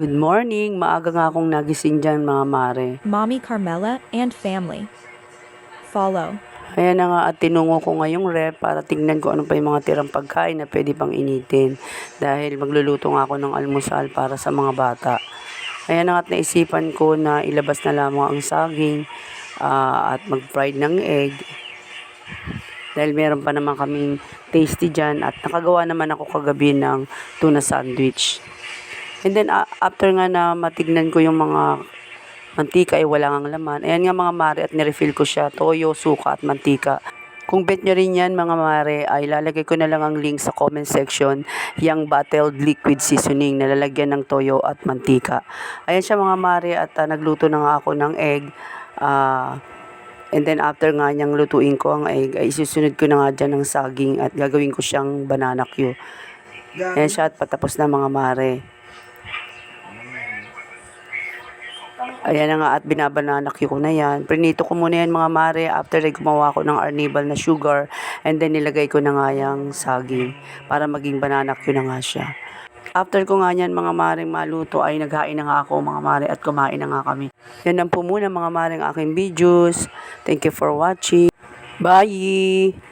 Good morning! Maaga nga akong nagising dyan mga mare. Mommy Carmela and family. Follow. Ayan na nga at tinungo ko ngayong ref para tignan ko ano pa yung mga tirang pagkain na pwede pang initin. Dahil magluluto nga ako ng almusal para sa mga bata. Ayan na nga at naisipan ko na ilabas na lamang ang saging at mag-fried ng egg. Dahil meron pa naman kaming tasty dyan at nakagawa naman ako kagabi ng tuna sandwich. And then after nga na matignan ko yung mga mantika ay wala ngang laman. Ayan nga mga mare at nirefill ko siya, toyo, suka at mantika. Kung bet nyo rin yan mga mare ay lalagay ko na lang ang link sa comment section yung bottled liquid seasoning na lalagyan ng toyo at mantika. Ayan siya mga mare at nagluto na nga ako ng egg. And then after nga niyang lutuin ko ang egg ay isusunod ko na nga dyan ng saging at gagawin ko siyang banana cue. Ayan siya at patapos na mga mare. Ayan na nga at binabananaki ko na yan. Prinito ko muna yan mga mare after ay gumawa ko ng arnibal na sugar and then nilagay ko na nga yung saging para maging bananaki na nga siya. After ko nga yan mga maring maluto ay naghain na nga ako mga mare at kumain na nga kami. Yan lang po muna mga maring aking videos. Thank you for watching. Bye!